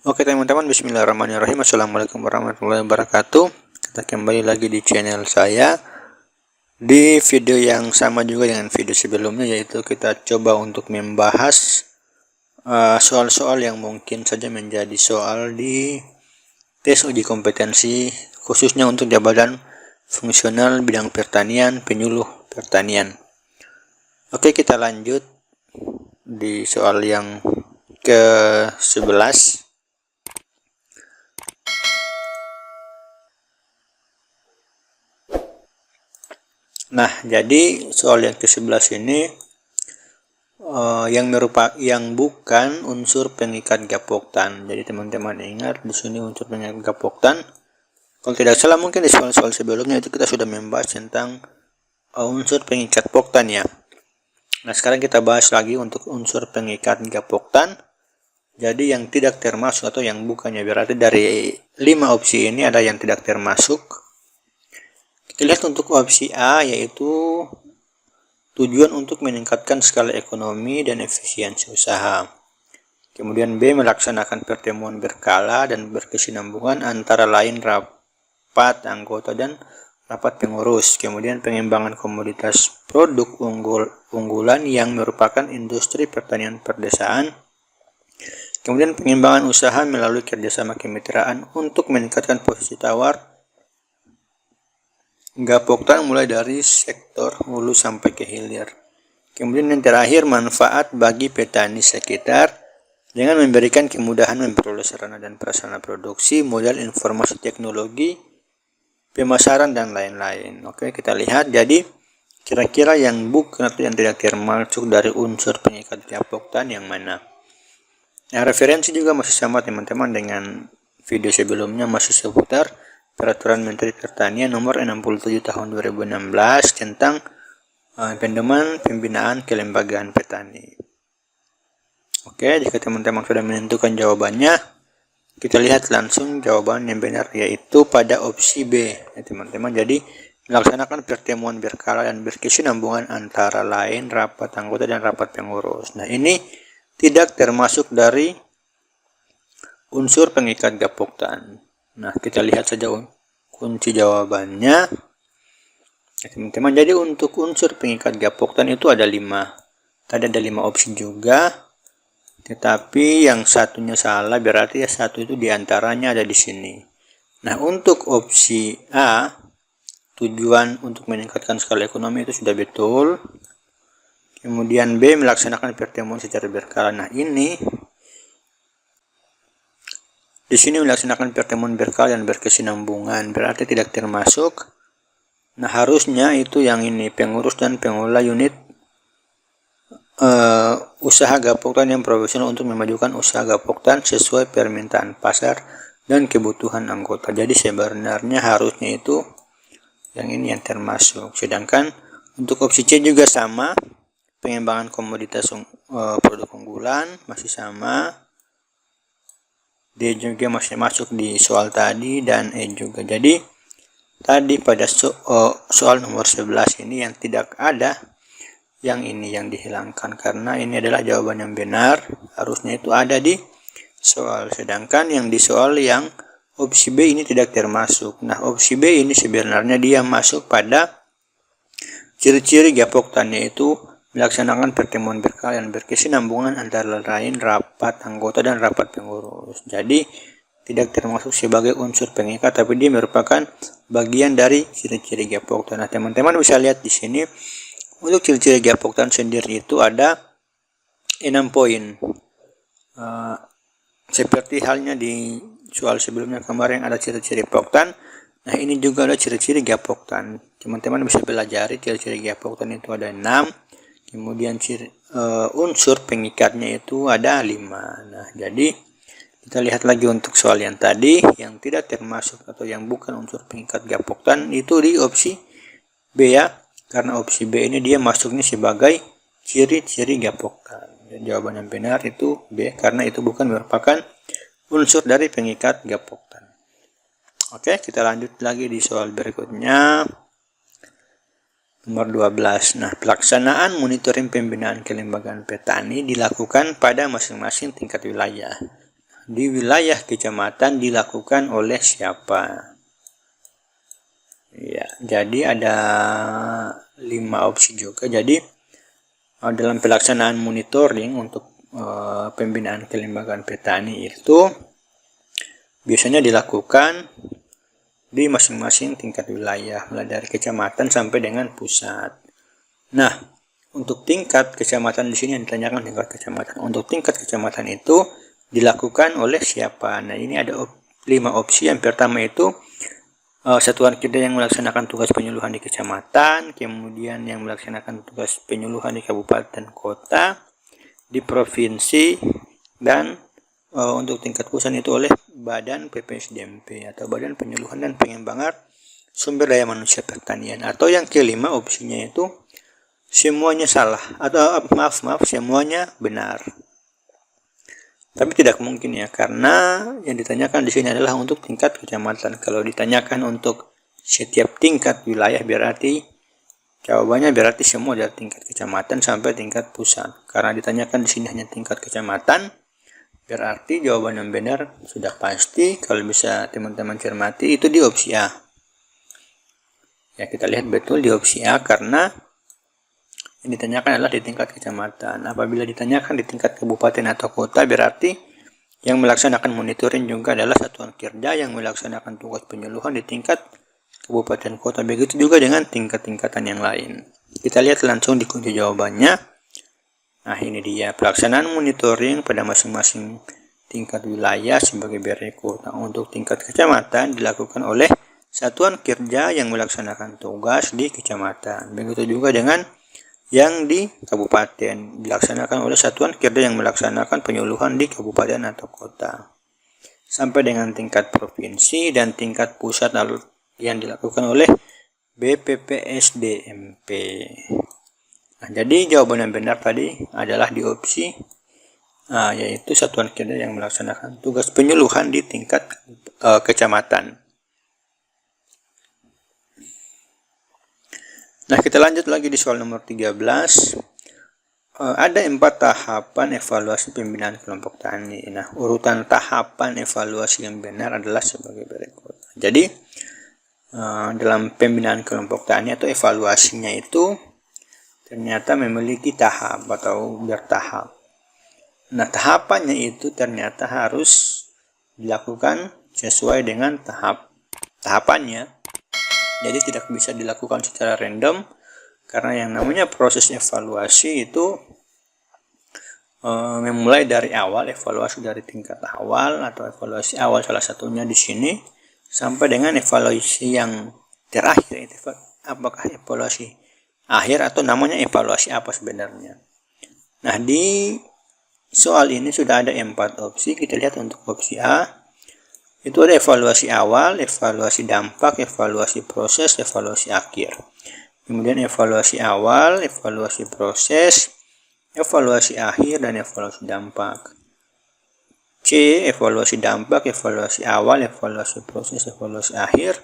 Oke teman-teman, bismillahirrahmanirrahim. Assalamualaikum warahmatullahi wabarakatuh. Kita kembali lagi di channel saya. Di video yang sama juga dengan video sebelumnya, yaitu kita coba untuk membahas soal-soal yang mungkin saja menjadi soal di tes uji kompetensi, khususnya untuk jabatan fungsional bidang pertanian, penyuluh pertanian. Oke, kita lanjut di soal yang ke-11. Nah, jadi soal yang ke-11 ini yang bukan unsur pengikat gapoktan. Jadi teman-teman ingat di sini unsur pengikat gapoktan. Kalau tidak salah mungkin di soal-soal sebelumnya itu kita sudah membahas tentang unsur pengikat poktan ya. Nah, sekarang kita bahas lagi untuk unsur pengikat gapoktan. Jadi yang tidak termasuk atau yang bukannya, berarti dari 5 opsi ini ada yang tidak termasuk. Kita lihat untuk opsi A, yaitu tujuan untuk meningkatkan skala ekonomi dan efisiensi usaha. Kemudian B, melaksanakan pertemuan berkala dan berkesinambungan antara lain rapat anggota dan rapat pengurus. Kemudian pengembangan komoditas produk unggulan yang merupakan industri pertanian perdesaan. Kemudian pengembangan usaha melalui kerjasama kemitraan untuk meningkatkan posisi tawar gapoktan mulai dari sektor hulu sampai ke hilir. Kemudian yang terakhir, manfaat bagi petani sekitar dengan memberikan kemudahan memperoleh sarana dan prasarana produksi, modal informasi teknologi, pemasaran dan lain-lain. Oke, kita lihat. Jadi kira-kira yang bukan atau yang tidak termasuk dari unsur pengikat gapoktan yang mana? Nah, referensi juga masih sama teman-teman dengan video sebelumnya, masih seputar Peraturan Menteri Pertanian Nomor 67 Tahun 2016 tentang pedoman pembinaan kelembagaan petani. Oke, jika teman-teman sudah menentukan jawabannya, kita lihat langsung jawaban yang benar, yaitu pada opsi B ya teman-teman. Jadi melaksanakan pertemuan berkala dan berkesinambungan antara lain rapat anggota dan rapat pengurus. Nah, ini tidak termasuk dari unsur pengikat gapoktan. Nah, kita lihat saja kunci jawabannya ya, teman-teman. Jadi untuk unsur pengikat gapoktan itu ada 5. Tadi ada 5 opsi juga, tetapi yang satunya salah, berarti ya satu itu diantaranya ada di sini. Nah, untuk opsi A, tujuan untuk meningkatkan skala ekonomi, itu sudah betul. Kemudian B, melaksanakan pertemuan secara berkala. Nah, ini di sini melaksanakan pertemuan berkala dan berkesinambungan, berarti tidak termasuk. Nah, harusnya itu yang ini, pengurus dan pengelola unit usaha gapoktan yang profesional untuk memajukan usaha gapoktan sesuai permintaan pasar dan kebutuhan anggota. Jadi sebenarnya harusnya itu yang ini yang termasuk. Sedangkan untuk opsi C juga sama, pengembangan komoditas produk unggulan masih sama. D juga masih masuk di soal tadi, dan E juga. Jadi tadi pada soal nomor 11 ini yang tidak ada, yang ini yang dihilangkan karena ini adalah jawaban yang benar, harusnya itu ada di soal. Sedangkan yang di soal yang opsi B ini tidak termasuk. Nah, opsi B ini sebenarnya dia masuk pada ciri-ciri gapoktan, yaitu melaksanakan pertemuan berkala dan berkesinambungan antara lain rapat anggota dan rapat pengurus. Jadi tidak termasuk sebagai unsur pengikat, tapi dia merupakan bagian dari ciri-ciri gapoktan. Nah, teman-teman bisa lihat di sini untuk ciri-ciri gapoktan sendiri itu ada 6 poin. Seperti halnya di soal sebelumnya kemarin ada ciri-ciri poktan. Nah, ini juga ada ciri-ciri gapoktan. Teman-teman bisa pelajari ciri-ciri gapoktan itu ada 6. Kemudian unsur pengikatnya itu ada 5. Nah, jadi kita lihat lagi untuk soal yang tadi, yang tidak termasuk atau yang bukan unsur pengikat gapoktan itu di opsi B ya. Karena opsi B ini dia masuknya sebagai ciri-ciri gapoktan. Dan jawaban yang benar itu B, karena itu bukan merupakan unsur dari pengikat gapoktan. Oke, kita lanjut lagi di soal berikutnya. Nomor 12. Nah, pelaksanaan monitoring pembinaan kelembagaan petani dilakukan pada masing-masing tingkat wilayah. di wilayah kecamatan dilakukan oleh siapa? Ya, jadi ada 5 opsi juga. Jadi dalam pelaksanaan monitoring untuk pembinaan kelembagaan petani itu biasanya dilakukan di masing-masing tingkat wilayah, mulai dari kecamatan sampai dengan pusat. Nah, untuk tingkat kecamatan di sini yang ditanyakan tingkat kecamatan. Untuk tingkat kecamatan itu dilakukan oleh siapa? Nah, ini ada 5 opsi. Yang pertama itu satuan kerja yang melaksanakan tugas penyuluhan di kecamatan, kemudian yang melaksanakan tugas penyuluhan di kabupaten kota, di provinsi, dan untuk tingkat pusat itu oleh Badan PPSDMP atau Badan Penyuluhan dan Pengembangan Sumber Daya Manusia Pertanian. Atau yang kelima opsinya itu semuanya salah atau maaf semuanya benar. Tapi tidak mungkin ya, karena yang ditanyakan di sini adalah untuk tingkat kecamatan. Kalau ditanyakan untuk setiap tingkat wilayah berarti jawabannya berarti semua dari tingkat kecamatan sampai tingkat pusat. Karena ditanyakan di sini hanya tingkat kecamatan, berarti jawaban yang benar sudah pasti. Kalau bisa teman-teman cermati itu di opsi A. Ya, kita lihat betul di opsi A karena yang ditanyakan adalah di tingkat kecamatan. Apabila ditanyakan di tingkat kabupaten atau kota, berarti yang melaksanakan monitoring juga adalah satuan kerja yang melaksanakan tugas penyuluhan di tingkat kabupaten kota. Begitu juga dengan tingkat-tingkatan yang lain. Kita lihat langsung di kunci jawabannya. Nah, ini dia pelaksanaan monitoring pada masing-masing tingkat wilayah sebagai berikut. Nah, untuk tingkat kecamatan dilakukan oleh satuan kerja yang melaksanakan tugas di kecamatan. Begitu juga dengan yang di kabupaten dilaksanakan oleh satuan kerja yang melaksanakan penyuluhan di kabupaten atau kota. Sampai dengan tingkat provinsi dan tingkat pusat yang dilakukan oleh BPPSDMP. Nah, jadi jawaban yang benar tadi adalah di opsi yaitu satuan kerja yang melaksanakan tugas penyuluhan di tingkat kecamatan. Nah, kita lanjut lagi di soal nomor 13. Ada 4 tahapan evaluasi pembinaan kelompok tani. Nah, urutan tahapan evaluasi yang benar adalah sebagai berikut. Jadi, dalam pembinaan kelompok tani atau evaluasinya itu ternyata memiliki tahap atau bertahap. Nah, tahapannya itu ternyata harus dilakukan sesuai dengan tahapannya. Jadi tidak bisa dilakukan secara random, karena yang namanya proses evaluasi itu memulai dari awal, evaluasi dari tingkat awal atau evaluasi awal salah satunya di sini sampai dengan evaluasi yang terakhir. Apakah evaluasi akhir atau namanya evaluasi apa sebenarnya? Nah, di soal ini sudah ada 4 opsi. Kita lihat untuk opsi A. Itu ada evaluasi awal, evaluasi dampak, evaluasi proses, evaluasi akhir. Kemudian evaluasi awal, evaluasi proses, evaluasi akhir, dan evaluasi dampak. C. Evaluasi dampak, evaluasi awal, evaluasi proses, evaluasi akhir.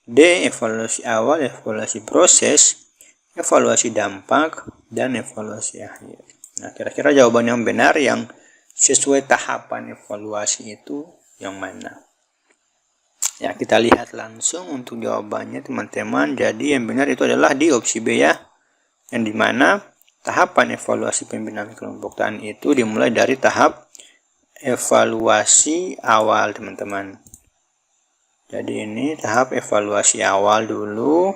D. Evaluasi awal, evaluasi proses, evaluasi dampak, dan evaluasi akhir. Nah, kira-kira jawaban yang benar yang sesuai tahapan evaluasi itu yang mana? Ya, kita lihat langsung untuk jawabannya teman-teman. Jadi yang benar itu adalah di opsi B ya, yang dimana tahapan evaluasi pembinaan kelompok tani itu dimulai dari tahap evaluasi awal teman-teman. Jadi ini tahap evaluasi awal dulu,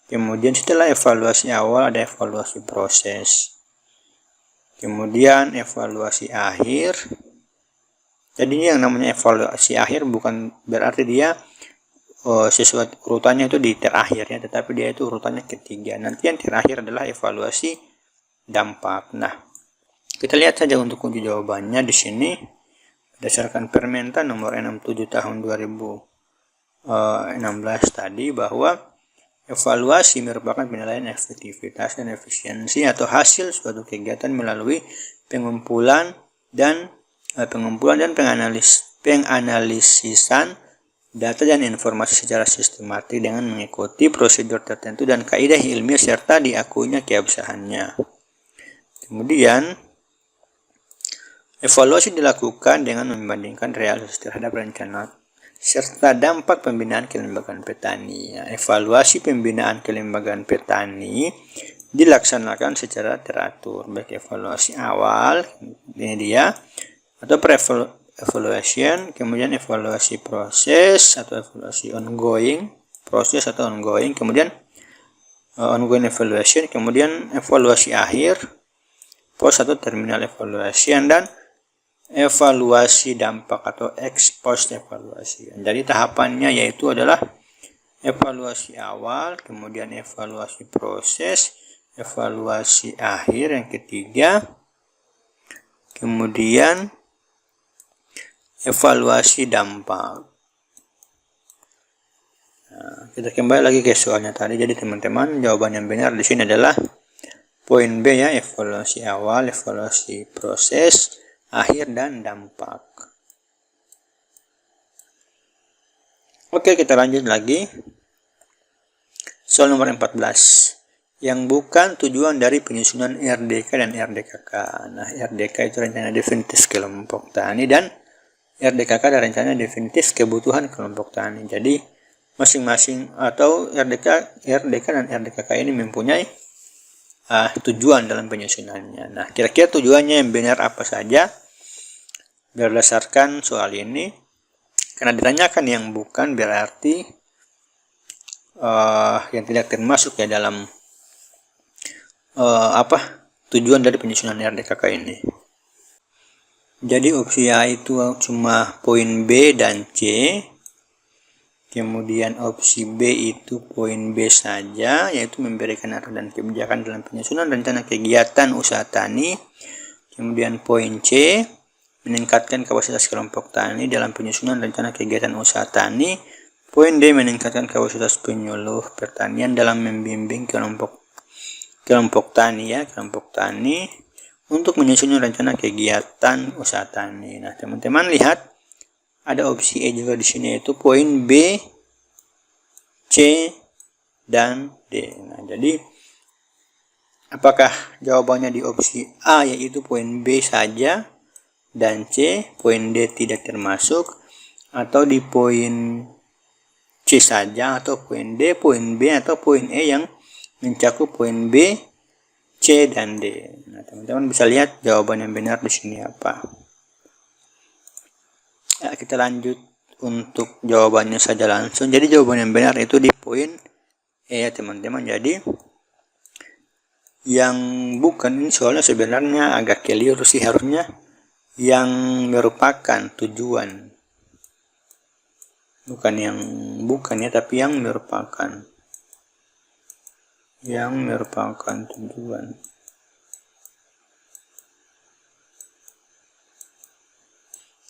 kemudian setelah evaluasi awal ada evaluasi proses, kemudian evaluasi akhir. Jadi ini yang namanya evaluasi akhir bukan berarti dia sesuai urutannya itu di terakhir ya, tetapi dia itu urutannya ketiga. Nanti yang terakhir adalah evaluasi dampak. Nah, kita lihat saja untuk kunci jawabannya di sini berdasarkan Permentan nomor 67 tahun 2016 tadi, bahwa evaluasi merupakan penilaian efektivitas dan efisiensi atau hasil suatu kegiatan melalui pengumpulan dan penganalisisan data dan informasi secara sistematik dengan mengikuti prosedur tertentu dan kaidah ilmiah serta diakuinya keabsahannya. Kemudian Evaluasi dilakukan dengan membandingkan realisasi terhadap rencana serta dampak pembinaan kelembagaan petani. Evaluasi pembinaan kelembagaan petani dilaksanakan secara teratur, baik evaluasi awal, ini dia, atau pre-evaluation, kemudian evaluasi proses atau evaluasi ongoing, proses atau ongoing, kemudian ongoing evaluation, kemudian evaluasi akhir, post atau terminal evaluation, dan evaluasi dampak atau ex post evaluasi. Jadi tahapannya yaitu adalah evaluasi awal, kemudian evaluasi proses, evaluasi akhir yang ketiga, kemudian evaluasi dampak. Nah, kita kembali lagi ke soalnya tadi. Jadi teman-teman, jawaban yang benar di sini adalah poin B ya, evaluasi awal, evaluasi proses, akhir, dan dampak. Oke, kita lanjut lagi. Soal nomor 14. Yang bukan tujuan dari penyusunan RDK dan RDKK. Nah, RDK itu rencana definitif kelompok tani, dan RDKK adalah rencana definitif kebutuhan kelompok tani. Jadi, masing-masing atau RDK dan RDKK ini mempunyai tujuan dalam penyusunannya. Nah, kira-kira tujuannya yang benar apa saja? Berdasarkan soal ini, karena ditanyakan yang bukan berarti yang tidak termasuk ya dalam tujuan dari penyusunan RDKK ini. Jadi opsi A itu cuma poin B dan C. Kemudian opsi B itu poin B saja, yaitu memberikan arah dan kebijakan dalam penyusunan rencana kegiatan usaha tani. Kemudian poin C, meningkatkan kapasitas kelompok tani dalam penyusunan rencana kegiatan usaha tani. Poin D, meningkatkan kapasitas penyuluh pertanian dalam membimbing kelompok tani ya, kelompok tani untuk menyusun rencana kegiatan usaha tani. Nah, teman-teman lihat ada opsi E juga di sini, yaitu poin B, C, dan D. Nah, jadi apakah jawabannya di opsi A yaitu poin B saja dan C, poin D tidak termasuk, atau di poin C saja, atau poin D, poin B, atau poin E yang mencakup poin B, C, dan D. Nah, teman-teman bisa lihat jawaban yang benar di sini apa. Ya, kita lanjut untuk jawabannya saja langsung. Jadi jawaban yang benar itu di poin E ya teman-teman. Jadi yang bukan ini soalnya sebenarnya agak keliru sih, harusnya yang merupakan tujuan, bukan yang bukan ya, tapi yang merupakan tujuan.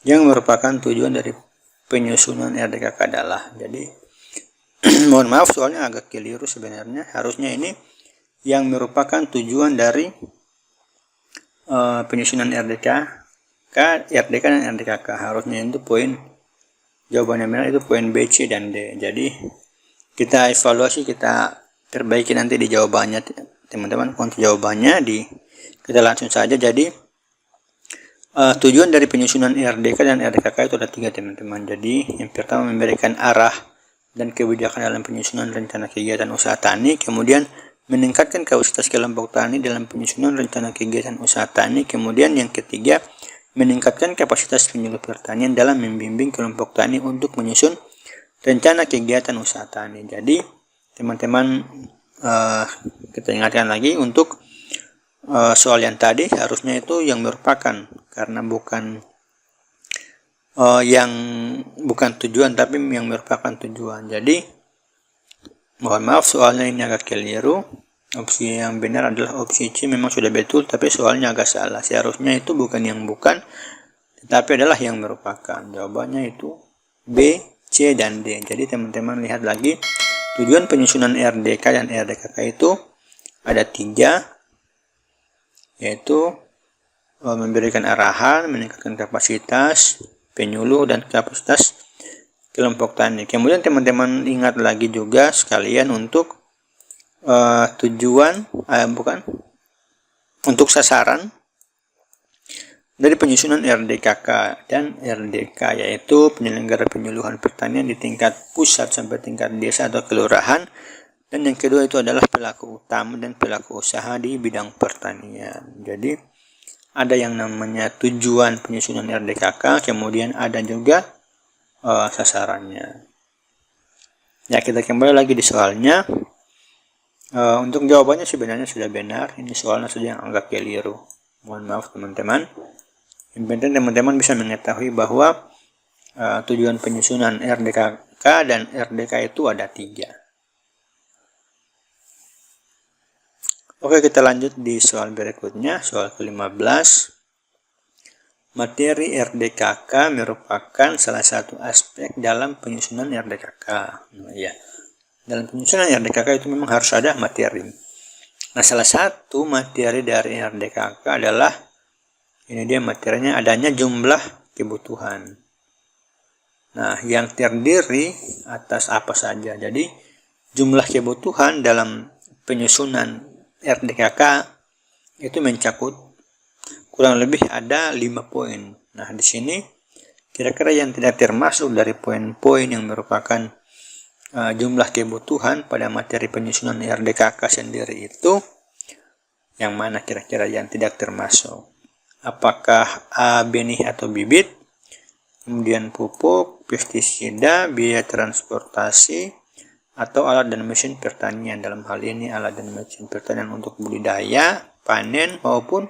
Yang merupakan tujuan dari penyusunan RDKK adalah, jadi mohon maaf soalnya agak keliru sebenarnya, harusnya ini yang merupakan tujuan dari penyusunan RDK dan RDKK, harusnya itu poin jawabannya benar itu poin B, C, dan D. Jadi kita evaluasi, kita perbaiki nanti di jawabannya teman-teman. Untuk jawabannya kita langsung saja. Jadi tujuan dari penyusunan RDK dan RDKK itu ada 3 teman-teman. Jadi yang pertama memberikan arah dan kebijakan dalam penyusunan rencana kegiatan usaha tani, kemudian meningkatkan kapasitas kelompok tani dalam penyusunan rencana kegiatan usaha tani, kemudian yang ketiga meningkatkan kapasitas penyuluh pertanian dalam membimbing kelompok tani untuk menyusun rencana kegiatan usaha tani. Jadi teman-teman kita ingatkan lagi untuk soal yang tadi harusnya itu yang merupakan, karena bukan yang bukan tujuan tapi yang merupakan tujuan. Jadi mohon maaf soalnya ini agak keliru. Opsi yang benar adalah opsi C, memang sudah betul tapi soalnya agak salah. Seharusnya itu bukan yang bukan tetapi adalah yang merupakan. Jawabannya itu B, C, dan D. Jadi teman-teman lihat lagi, tujuan penyusunan RDK dan RDKK itu ada 3, yaitu memberikan arahan, meningkatkan kapasitas penyuluh dan kapasitas kelompok tani. Kemudian teman-teman ingat lagi juga sekalian untuk untuk sasaran dari penyusunan RDKK dan RDK, yaitu penyelenggara penyuluhan pertanian di tingkat pusat sampai tingkat desa atau kelurahan. Dan yang kedua itu adalah pelaku utama dan pelaku usaha di bidang pertanian. Jadi ada yang namanya tujuan penyusunan RDKK, kemudian ada juga sasarannya. Ya, kita kembali lagi di soalnya. Untuk jawabannya sebenarnya sudah benar. Ini soalnya saja yang agak keliru. Mohon maaf teman-teman. Yang penting teman-teman bisa mengetahui bahwa tujuan penyusunan RDKK dan RDK itu ada 3. Oke, kita lanjut di soal berikutnya, soal ke-15. Materi RDKK merupakan salah satu aspek dalam penyusunan RDKK. Nah, ya. Dalam penyusunan RDKK itu memang harus ada materi. Nah, salah satu materi dari RDKK adalah, ini dia materinya, adanya jumlah kebutuhan. Nah, yang terdiri atas apa saja. Jadi, jumlah kebutuhan dalam penyusunan RDKK itu mencakup kurang lebih ada 5 poin. Nah, di sini kira-kira yang tidak termasuk dari poin-poin yang merupakan jumlah kebutuhan pada materi penyusunan RDKK sendiri itu yang mana kira-kira yang tidak termasuk? Apakah A, benih atau bibit, kemudian pupuk, pestisida, biaya transportasi, atau alat dan mesin pertanian. Dalam hal ini alat dan mesin pertanian untuk budidaya, panen maupun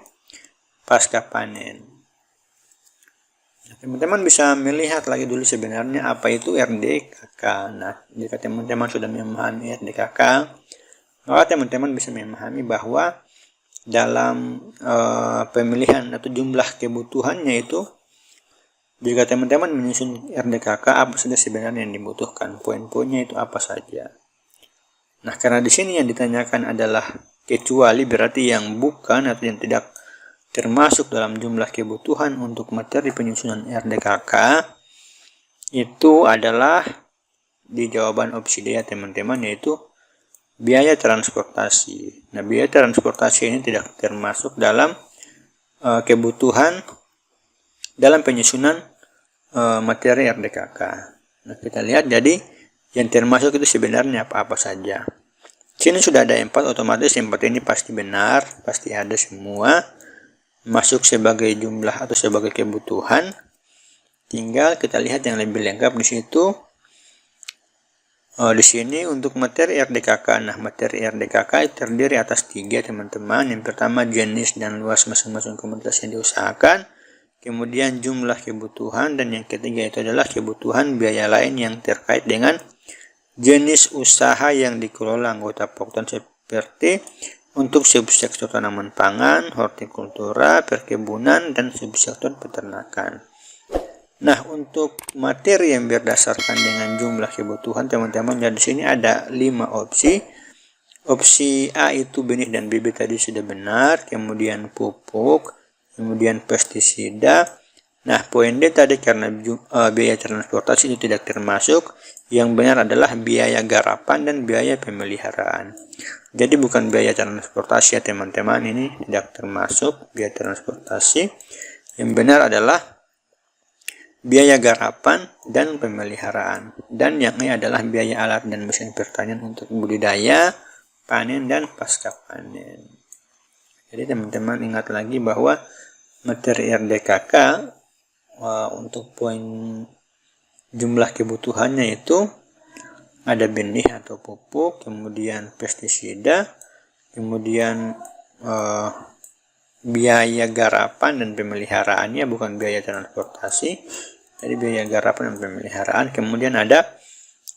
pasca panen. Teman-teman bisa melihat lagi dulu sebenarnya apa itu RDKK. Nah, jika teman-teman sudah memahami RDKK, maka teman-teman bisa memahami bahwa dalam pemilihan atau jumlah kebutuhannya itu, jika teman-teman menyusun RDKK, apa saja sebenarnya yang dibutuhkan, poin-poinnya itu apa saja. Nah, karena di sini yang ditanyakan adalah kecuali, berarti yang bukan atau yang tidak termasuk dalam jumlah kebutuhan untuk materi penyusunan RDKK itu adalah di jawaban opsi D ya teman-teman, yaitu biaya transportasi. Nah, biaya transportasi ini tidak termasuk dalam kebutuhan dalam penyusunan materi RDKK. Nah, kita lihat jadi yang termasuk itu sebenarnya apa-apa saja. Sini sudah ada 4, otomatis 4 ini pasti benar, pasti ada semua masuk sebagai jumlah atau sebagai kebutuhan. Tinggal kita lihat yang lebih lengkap di situ. Di sini untuk materi RDKK. Nah, materi RDKK terdiri atas 3 teman-teman. Yang pertama jenis dan luas masing-masing komoditas yang diusahakan, kemudian jumlah kebutuhan, dan yang ketiga itu adalah kebutuhan biaya lain yang terkait dengan jenis usaha yang dikelola anggota Pokton, seperti untuk subsektor tanaman pangan, hortikultura, perkebunan, dan subsektor peternakan. Nah, untuk materi yang berdasarkan dengan jumlah kebutuhan teman-teman, ya di sini ada 5 opsi. Opsi A itu benih dan bibit tadi sudah benar, kemudian pupuk, kemudian pestisida. Nah, poin D tadi karena biaya transportasi itu tidak termasuk, yang benar adalah biaya garapan dan biaya pemeliharaan. Jadi bukan biaya transportasi ya teman-teman, ini tidak termasuk biaya transportasi. Yang benar adalah biaya garapan dan pemeliharaan. Dan yang ini adalah biaya alat dan mesin pertanian untuk budidaya, panen, dan pasca panen. Jadi teman-teman ingat lagi bahwa materi RDKK untuk poin jumlah kebutuhannya itu ada benih atau pupuk, kemudian pestisida, kemudian biaya garapan dan pemeliharaannya, bukan biaya transportasi. Jadi biaya garapan dan pemeliharaan, kemudian ada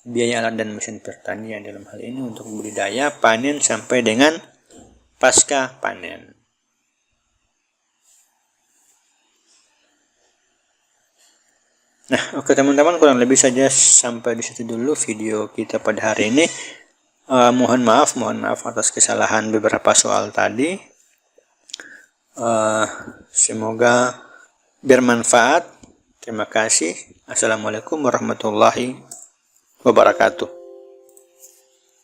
biaya alat dan mesin pertanian dalam hal ini untuk budidaya, panen, sampai dengan pasca panen. Nah, oke teman-teman, kurang lebih saja sampai di situ dulu video kita pada hari ini. Mohon maaf atas kesalahan beberapa soal tadi. Semoga bermanfaat. Terima kasih. Assalamualaikum warahmatullahi wabarakatuh.